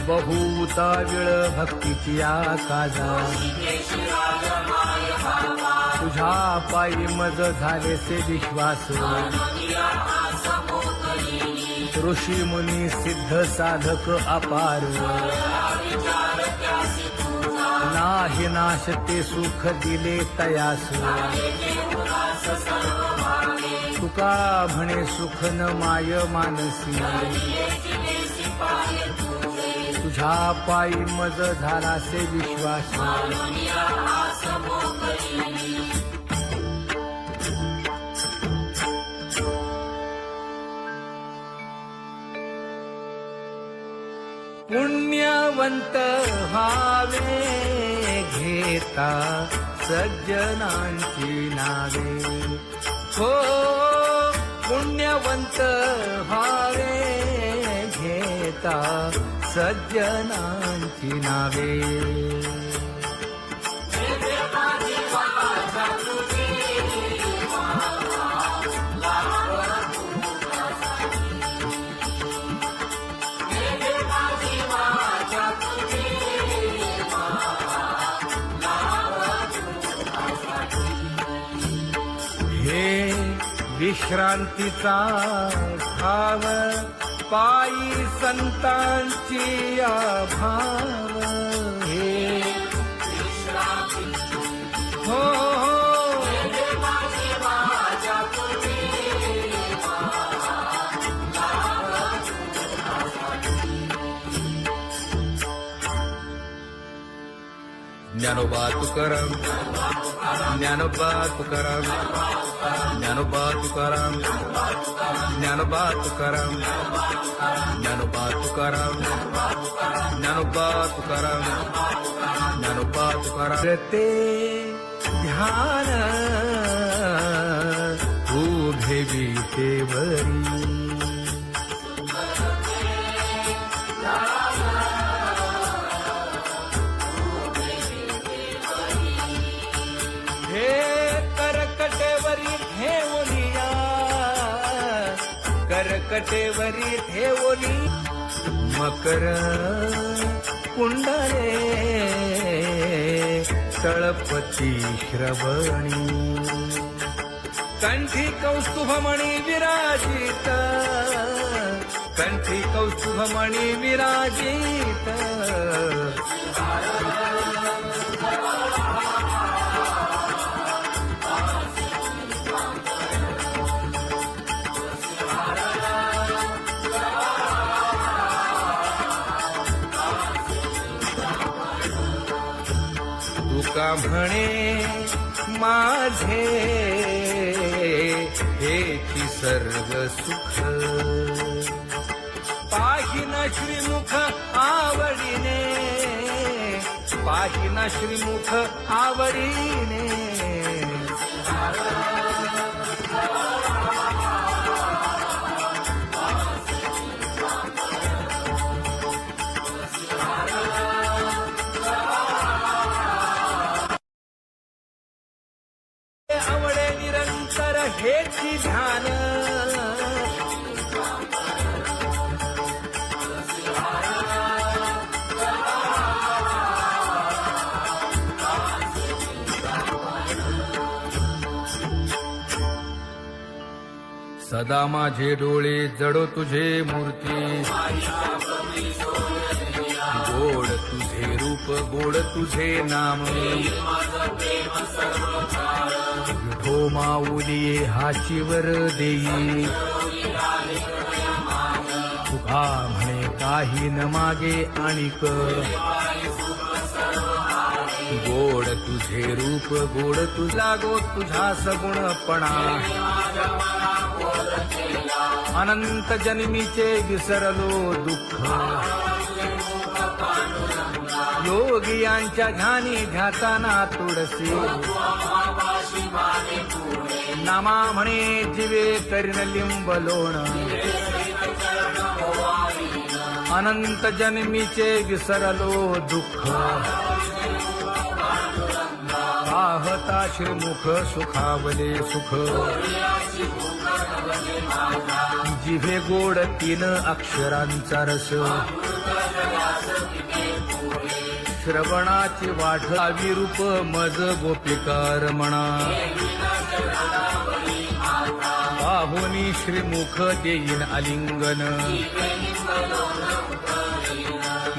बहुता वेळ भक्तीची काजा तुझ्या पायी मज झालेसे विश्वास ऋषी मुनी सिद्ध साधक अपार नाही नाश ते सुख दिले तयास तुका म्हणे सुख न माय मानसी तुझ्या पायी मज झालासे विश्वास पुण्यवंत व्हावे घेता सज्जनांची नावे हो पुण्यवंत व्हावे घेता सज्जनांची नावे हे विश्रांतीचा भाव पायी संतांची भाव हे हो ज्ञानोबा तुकाराम ज्ञानोबा तुकाराम ज्ञानोबा तुकाराम ज्ञानोबा तुकाराम ज्ञानोबा तुकाराम ज्ञानोबा तुकाराम ज्ञानोबा तुकाराम ते ध्यान उभे विटेवरी करकटेवरी ठेवली मकर कुंडले तळपती श्रवणी कंठी कौस्तुभमणी विराजित कंठी कौस्तुभमणी विराजित तुका म्हणे माझे हेची सर्व सुख पाहिना श्रीमुख आवडीने पाहिना श्रीमुख आवडीने आवडे निरंतर हेची ध्यान सदा माझे डोळे जडो तुझे मूर्ती गोड तुझे रूप गोड तुझे नाम विठो माऊली हाचीवर देई तुका म्हणे काही न मागे आणिक गोड तुझे रूप गोड तुझा गो तुझा सगुणपणा अनंत जन्मीचे विसरलो दुःख योगियांच्या ध्यानी ध्याताना तुळसी नामा म्हणे जीवे करीन लिंब लोण अनंत जन्मीचे विसरलो दुःख पाहता श्रीमुख सुखावले सुख जिभे गोड तीन अक्षरांचा रस श्रवणाची वाढ विरूप मज गोपिकार म्हणा पाहुनी श्रीमुख देईन आलिंगन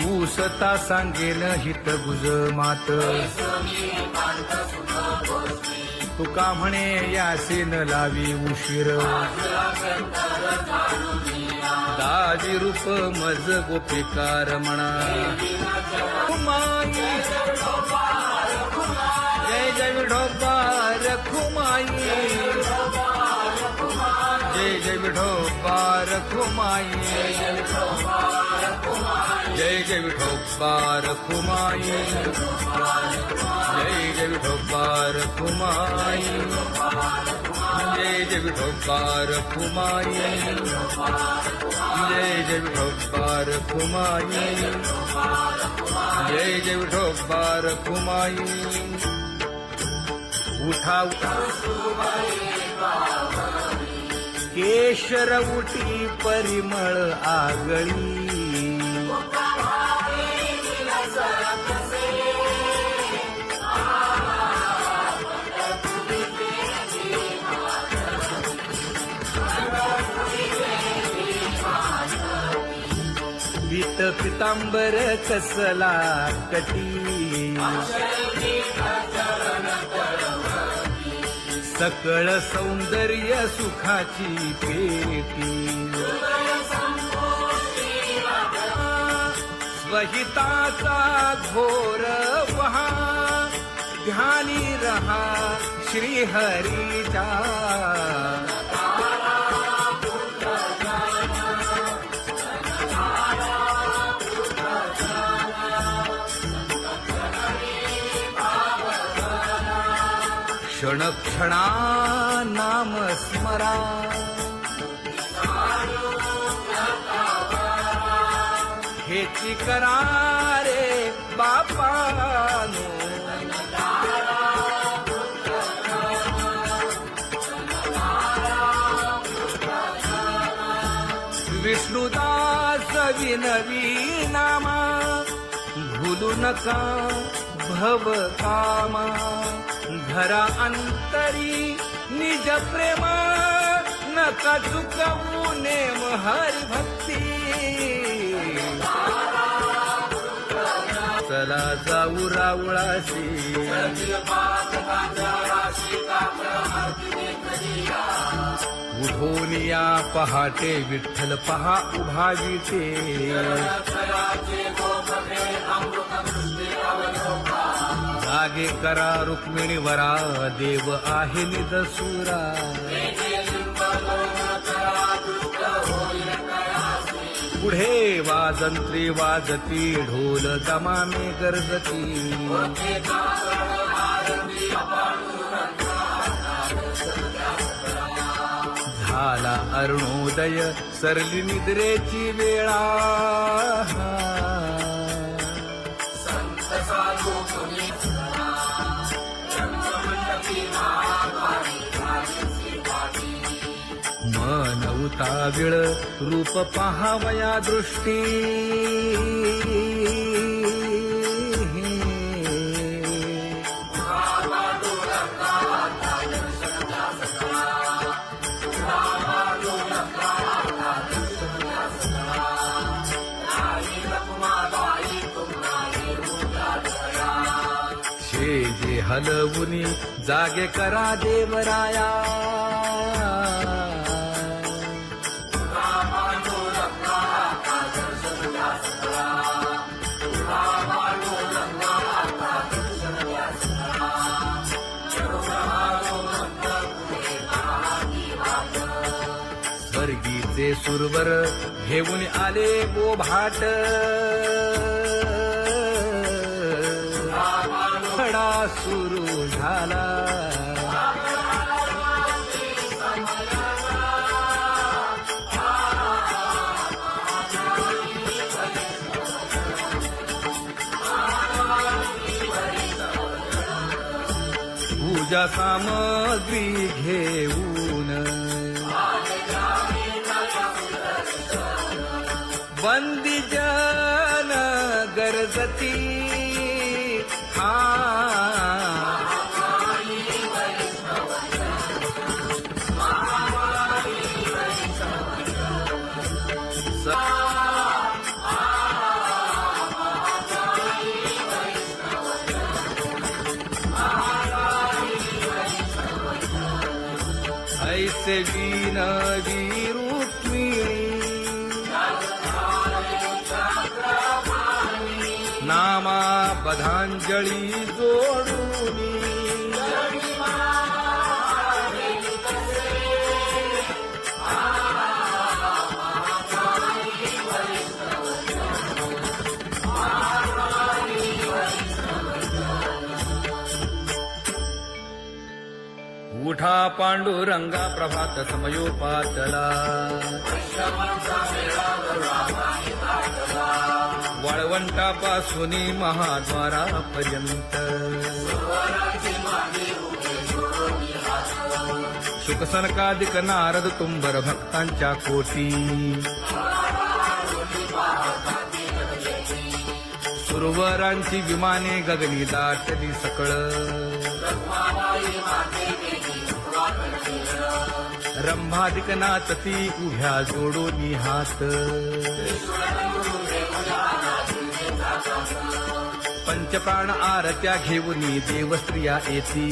उसता सांगेन हित गुज मात तुका म्हणे यासे न लावी उशीर दाजी रूप मज गोपिकार म्हणा जय जय विठोबा रखुमाई जय जय विठोबा रखुमाई जय जय विठोबा रखुमाई जय जय विठोबा रखुमाई जय जय विठोबा रखुमाई जय जय विठोबा रखुमाई जय जय विठोबा रखुमाई उठा केशर उठी परिमळ आगळी पीत पितांबर कसला कटी सकळ सौंदर्य सुखाची पेटी स्वहिताचा घोर वहा ध्यानी रहा श्रीहरीचा क्षण क्षणा नाम स्मरा हेची करा रे बापानो विष्णुदास विनवी नामा भूलू नका भव कामा धरा अंतरी निज प्रेम नका चुकवू नेम हरी भक्ती चला जाऊ रावळाशी उठोनिया पहाटे विठ्ठल पहा उभा विटे जागे करा रुक्मिणी वरा देव आहे निदसुरा पुढे वाजंत्री वाजती ढोल दमामे गरजती झाला अरुणोदय सरली निद्रेची वेळा मन उताविळ रूप पहावया दृष्टी जे हलवुनी जागे करा देवराया स्वर्गीचे सुरवर घेऊन आले गोभाट खडा सुरू झाला पूजा सामग्री घेऊन बंदी जन गरजती ऐसे विनवी रुक्मिणी नामा बधांजळी जोडूनी उठा पांडुरंगा प्रभात समयोपातला वाळवंटापासून महाद्वारापर्यंत शुकसनकादिक नारद तुंबर भक्तांच्या कोटी सुरवरांची विमाने गगनी दाटली सकळ रंभादिक नाचती उभ्या जोडोनी हात पंचप्राण आरत्या घेऊनी देवस्त्रिया येती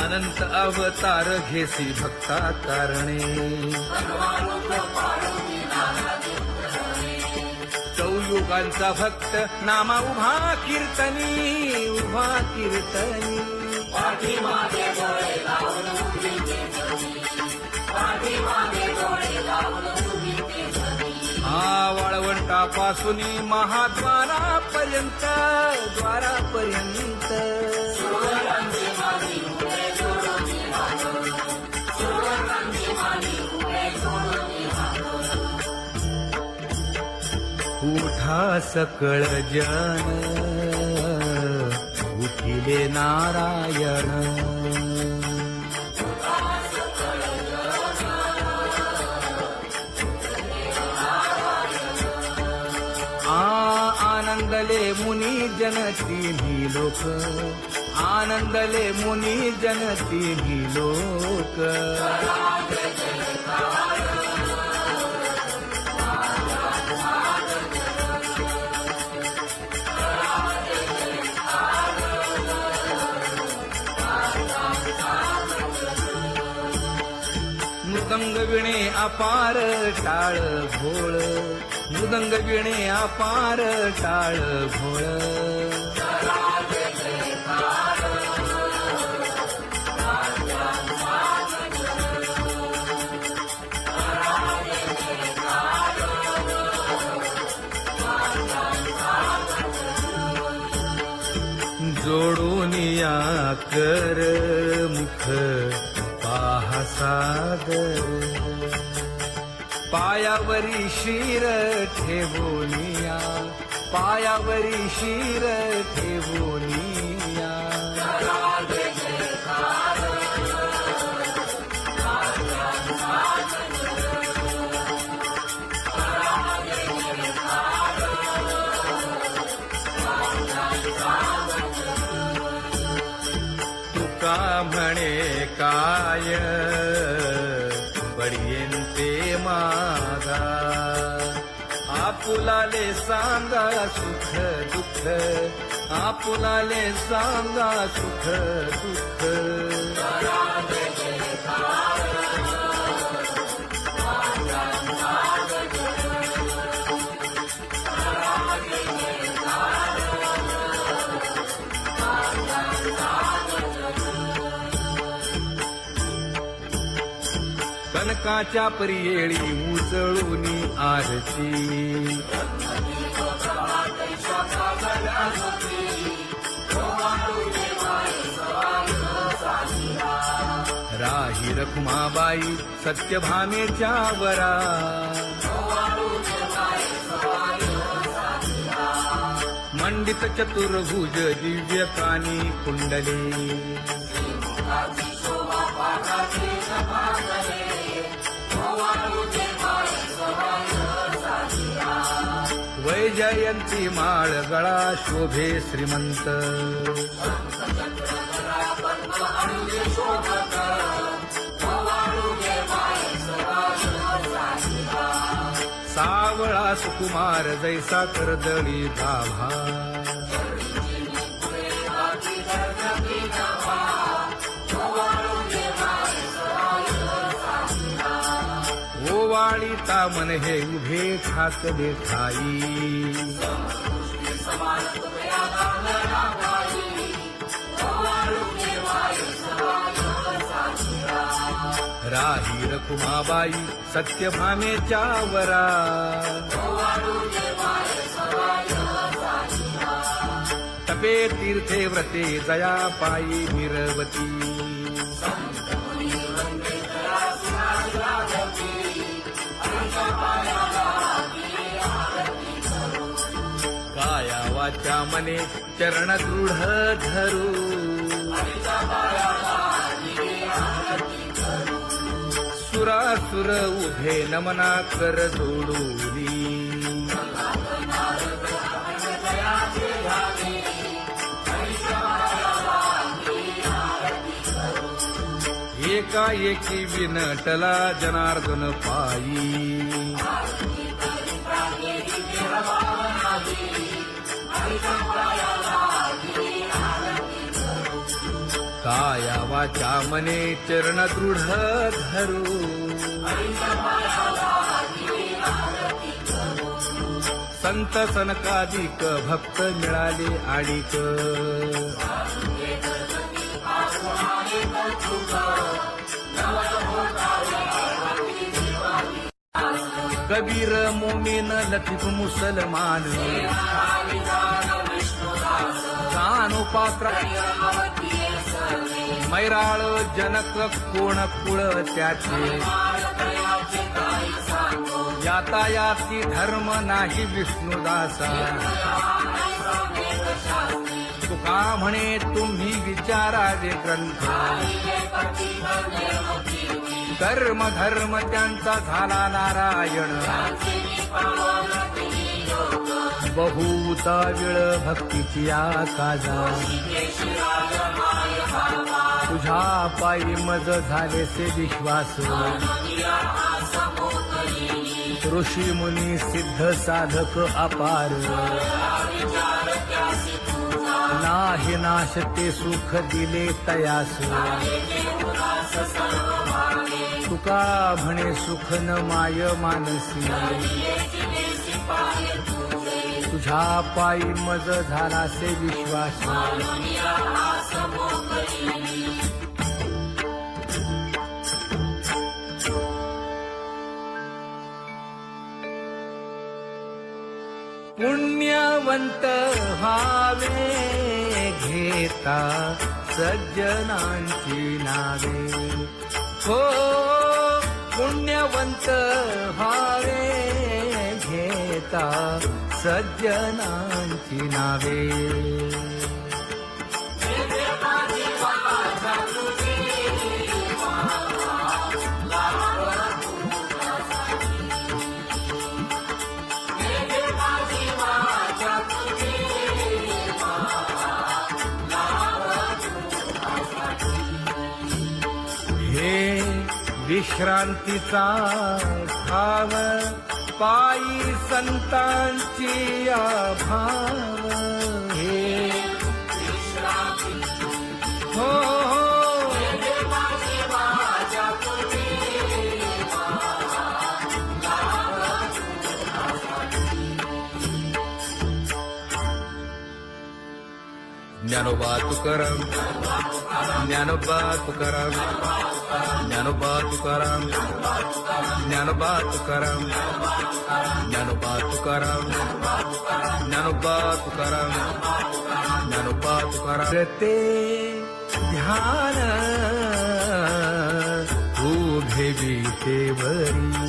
अनंत अवतार घेसी भक्ता कारणे चौयुगांचा भक्त नामा उभा कीर्तनी उभा कीर्तनी हा वाळवंटापासून महाद्वारापर्यंत द्वारापर्यंत उठा सकळ जन उठिले नारायण आनंदले मुनी जन तिन्ही लोक आनंदले मुनी जन तिन्ही लोक मृदंग विणे अपार टाळ भोळ मृदंग विणे अपार टाळ भोळ जोडूनिया कर मुख पाहा सागर पायावरी शिर ठेवोनिया पायावरी शिर ठेवोनिया तुका म्हणे काय बडियेंते मागा आपुलाले सांगा सुख दुःख आपुलाले सांगा सुख दुःख कनकाच्या परियेळी उजळूनी आरती राही रखुमाबाई सत्यभामेच्या वरा मंडित चतुर्भुज दिव्य कानी कुंडले जयंती माळ गळा शोभे श्रीमंत सावळा सुकुमार जैसा कर्दळी गाभा ओवाळीता मन हे उभे ठाकले ठाई राही रखुमाबाई सत्यभामेच्या वरा तपे तीर्थे व्रते जया पायी मिरवती काया वाचा मने चरण दृढ धरू सुरासुर उभे नमना कर जोडूली एकाएकी विनटला जनार्दन पायी काया वाचा मने चरण दृढ धरू संत सनकादिक भक्त मिळाले आडिक कबीर मोमीन लतीफ मुसलमान जानो पात्र मैराळ जनक कोण कुळ त्याचे यातायाती धर्म नाही विष्णुदासा तुका म्हणे तुम्ही विचारावे ग्रंथ कर्म धर्म त्यांचा झाला नारायण बहुता वेळ भक्तीची आकाजा तुझ्या पायी मज झाले से विश्वास ऋषी मुनी सिद्ध साधक अपार नाही नाश ते सुख दिले तयास तुका म्हणे सुख न माय मानसी तुझ्या पायी मज झाला से विश्वास पुण्यवंत व्हावे घेता सज्जनांची नावे हो पुण्यवंत व्हावे घेता सज्जनांची नावे हे विश्रांतीचा भाव पायी संतांची भाव हे हो ज्ञानोबा तुकाराम ज्ञानोबा तुकाराम ज्ञानोबा तुकाराम ज्ञानोबा तुकाराम ज्ञानोबा तुकाराम ज्ञानोबा तुकाराम ज्ञानोबा तुकाराम ते ध्यान उभे विटेवरी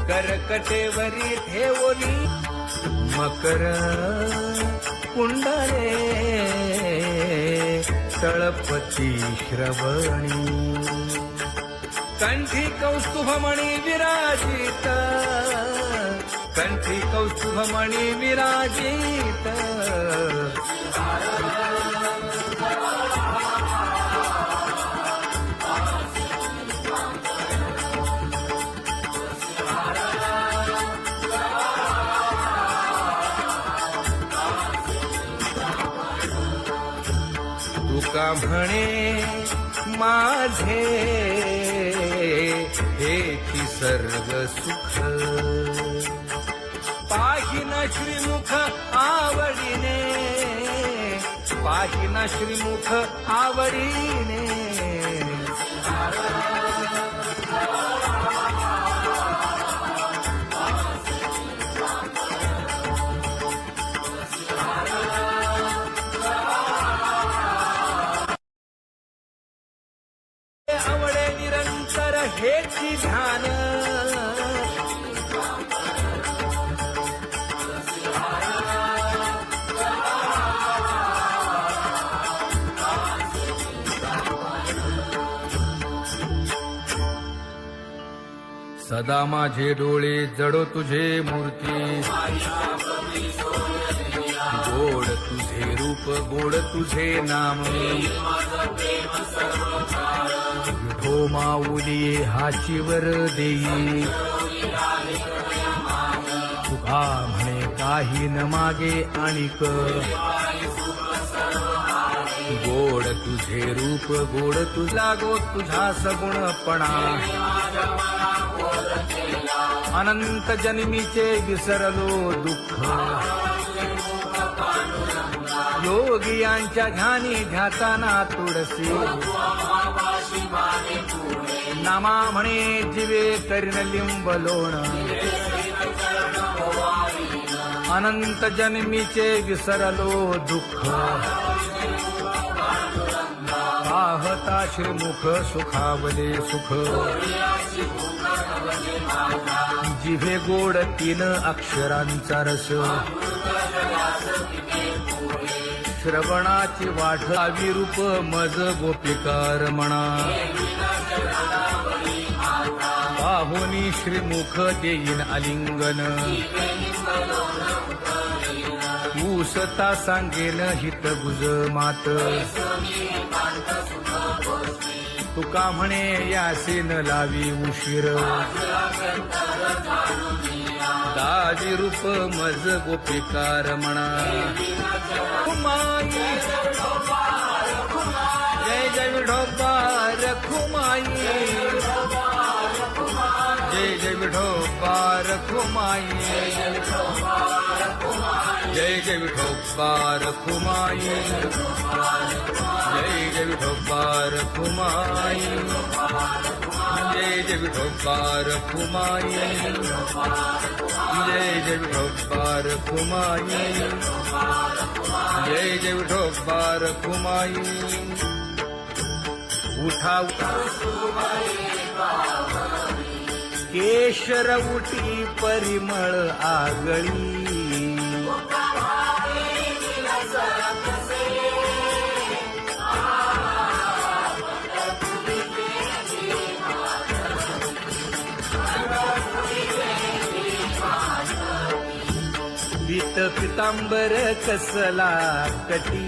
करकटेवरी ठेवली मकर कुंडले तळपती श्रवणी कंठी कौस्तुभमणी विराजित कंठी कौस्तुभमणी विराजित तुका म्हणे माझे हेची सर्व सुख पाहिन श्रीमुख आवडीने पाहिन श्रीमुख आवडीने आवडे निरंतर हेची ध्यान सदा माझे डोळे जडो तुझे मूर्ती गोड तुझे रूप गोड तुझे नाम विठो माऊली हाचीवर देई तुका म्हणे काही न मागे आणिक गोड तुझे रूप गोड तुझा गो तुझा सगुणपणा अनंत जन्मीचे विसरलो दुःख योगियांच्या ध्यानी ध्याताना तुळसी नामा म्हणे जीवे करीन लिंब लोण अनंत जन्मीचे विसरलो दुःख पाहता श्रीमुख सुखावले सुख जिभे गोड 3 अक्षरांचा रस श्रवणाची वाढ विरूप मज गोपिकार म्हणा पाहुनी श्रीमुख देईन आलिंगन ऊसता सांगेन हित गुज मात तुका म्हणे यासे न लावी उशीर दाजी रूप मज गोपिकार म्हणा खुमाई जय जय विठोबा रखुमाई जय जय विठोबा रखुमाई जय जय विठोबा रखुमाई जय जय विठोबा रखुमाई जय जय विठोबा रखुमाई जय जय विठोबा रखुमाई जय जय विठोबा रखुमाई उठा केशर उटी परिमळ आगळी पीत पितांबर कसला कटी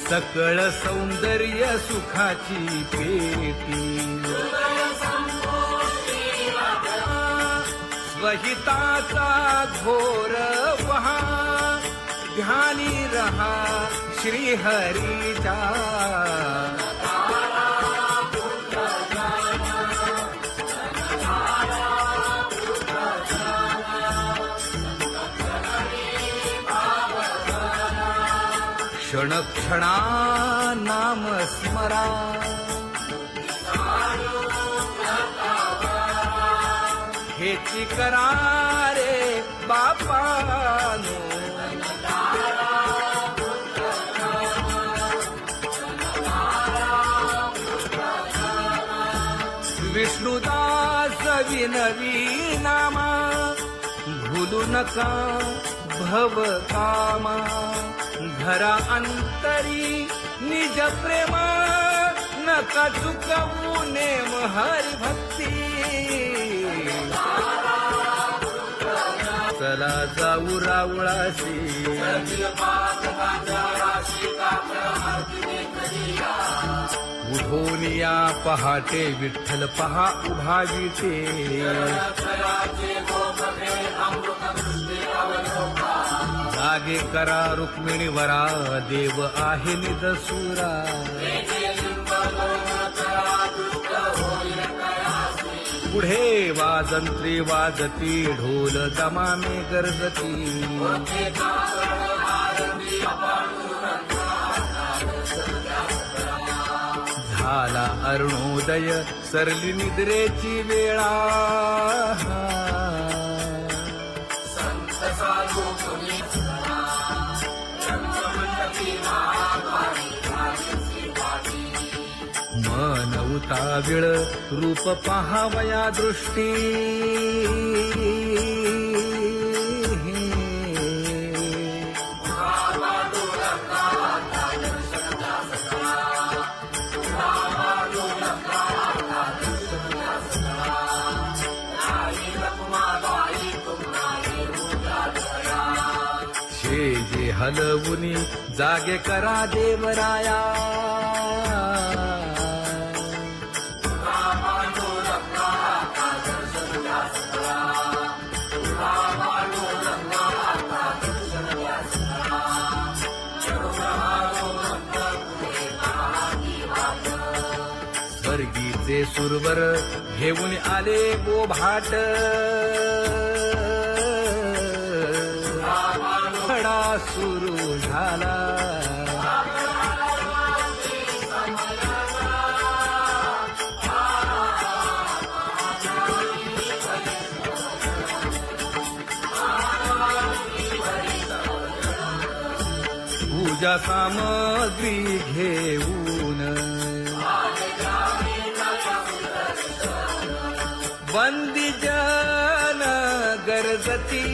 सकळ सौंदर्य सुखाची पेटी स्वहिताचा घोर वहा ध्यानी रहा श्रीहरीचा क्षण क्षणा नाम स्मरा हेची करा रे बापानो विष्णुदास विनवी नामा भूलू नका भव कामा धरा अंतरी निज प्रेम नका चुकवू नेम हरी भक्ती चला जाऊ रावळाशी उठोनिया पहाटे विठ्ठल पहा उभा विटे जागे करा रुक्मिणी वरा देव आहे निदसुरा पुढे वाजंत्री वाजती ढोल दमामे गरजती झाला अरुणोदय सरली निद्रेची वेळा मन उताविळ रूप पहावया दृष्टी जे हलवुनी जागे करा देवराया स्वर्गीचे सुरवर घेऊन आले बोभाट खडा सुरू झाला पूजा सामग्री घेऊन बंदी जन गरजती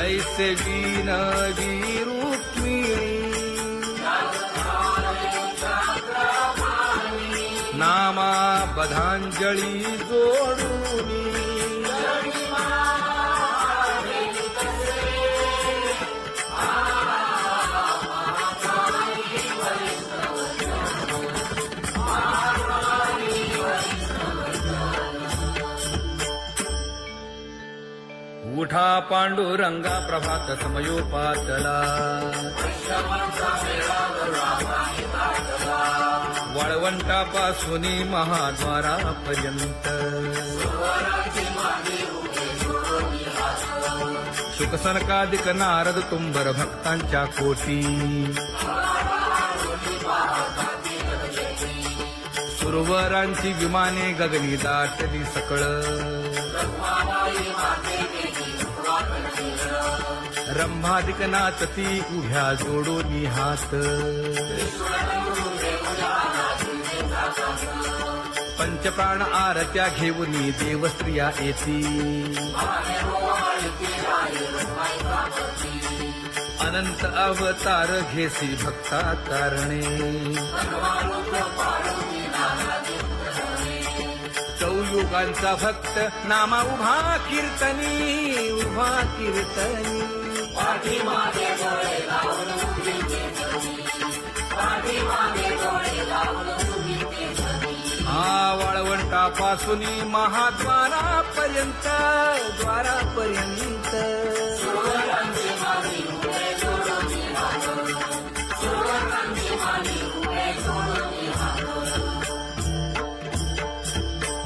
ऐसे विनवी रुक्मिणी नामा बधांजळी जोडूनी उठा पांडुरंगा प्रभात समयोपातला वाळवंटापासून महाद्वारापर्यंत शुकसनकादिक नारद तुंबर भक्तांच्या कोटी सुरवरांची विमाने गगनी दाटली सकळ रंभादिक नाचती उभ्या जोडोनी हात पंचप्राण आरत्या घेऊनी देवस्त्रिया येती अनंत अवतार घेसी भक्ता कारणे चौयुगांचा भक्त नामा उभा कीर्तनी वाळवंटापासून महाद्वारापर्यंत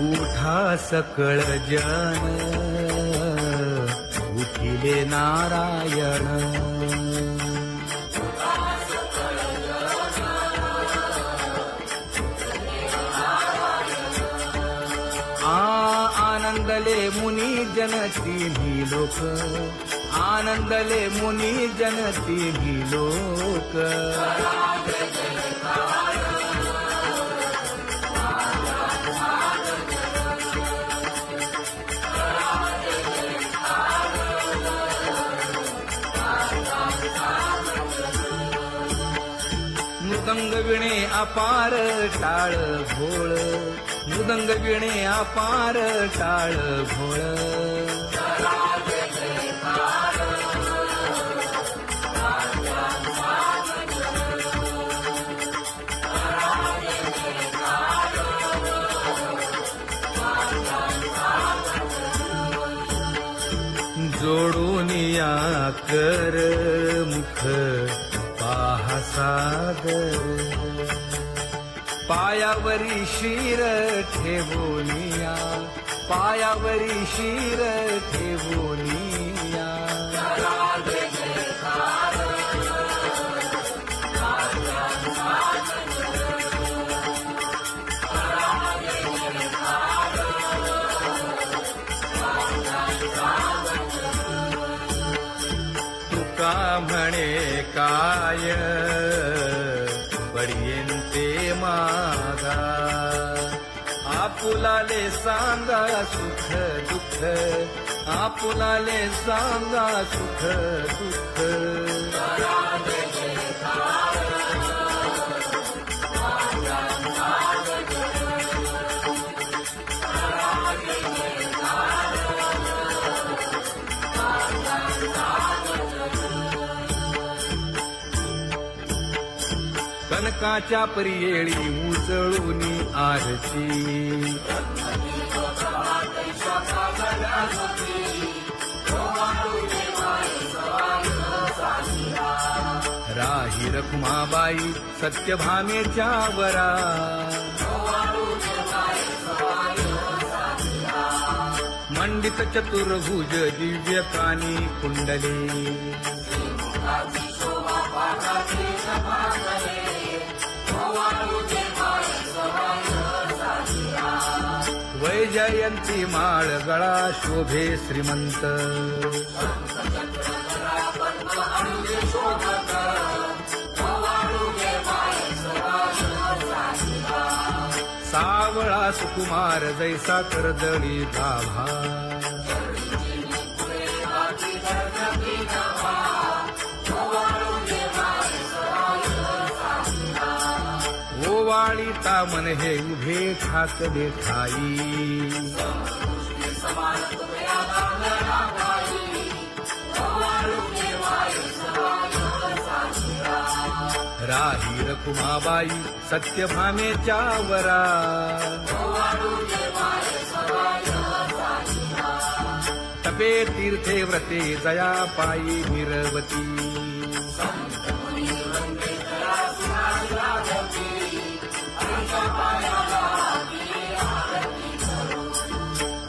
उठा सकळ जन उठिले नारायण आनंदले मुनी जन तिन्ही लोक, आनंदले मुनी जन तिन्ही लोक. मृदंग विणे अपार टाळ भोळ, मृदंग विणे अपार टाळ भोळ. जोडून या कर मुख पाहा सागर, पायावरी शिर ठेवोनिया, पायावरी शिर ठेवोनिया. तुका म्हणे काय बडियेंते मागा, आपुलाले सांगा सुख दुःख, आपुलाले सांगा सुख दुःख. कनकाच्या परियेळी उजळूनी आरती, राही रखुमाबाई सत्यभामेच्या वरा, मंडित चतुर्भुज दिव्य कानी कुंडली, वैजयंती माळ गळा शोभे श्रीमंत, सावळा सुकुमार जैसा कर्दळी गाभा, ओवाळीता मन हे उभे ठाकले ठाई, राही रखुमाबाई सत्यभामेच्या वरा, तपे तीर्थे व्रते जया पायी निरवती,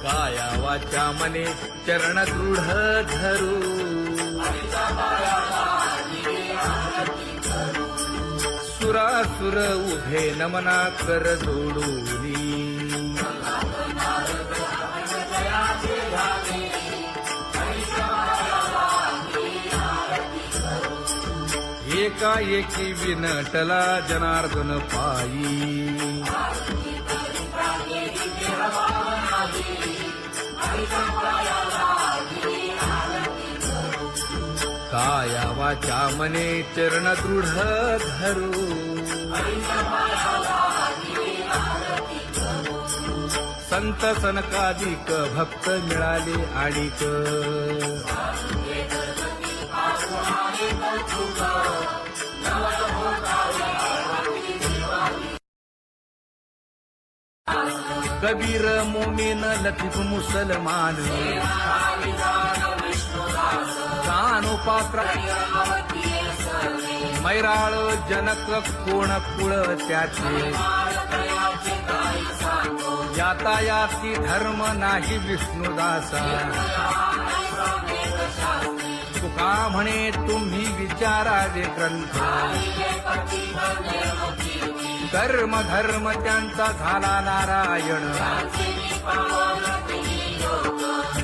काया वाचा मने चरण दृढ धरू, सुरासुर उभे नमना कर जोडूनी, एकाएकी विनटला जनार्दन पायी, काया वाचा मने चरण दृढ धरू, संत सनकादिक भक्त मिळाले आणिक, कबीर मोमीन लतीफ मुसलमान, कानोपात्र मैराळ जनक कोण कुळ त्याचे, यातायाती धर्म नाही विष्णुदासा, तुका म्हणे तुम्ही विचारावे ग्रंथ, कर्म धर्म त्यांचा झाला नारायण,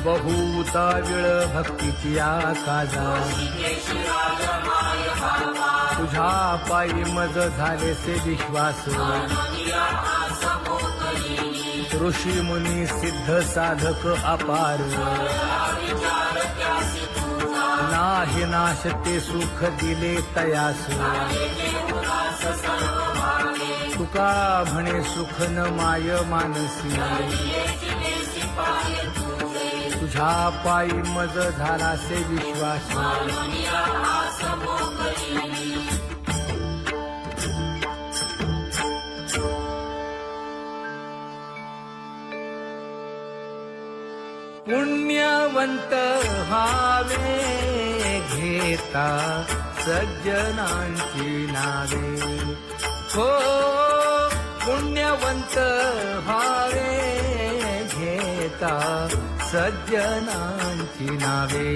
बहुता वेळ भक्तीची काजा तुझ्या पायी मज झाले से विश्वास ऋषी मुनी सिद्ध साधक अपार नाही नाश ते सुख दिले तयास तुका म्हणे सुख न माय मानसी तुझ्या पायी मज झाला से विश्वास पुण्यवंत व्हावे घेता सज्जनांची नावे हो पुण्यवंत व्हावे घेता सज्जनांची नावे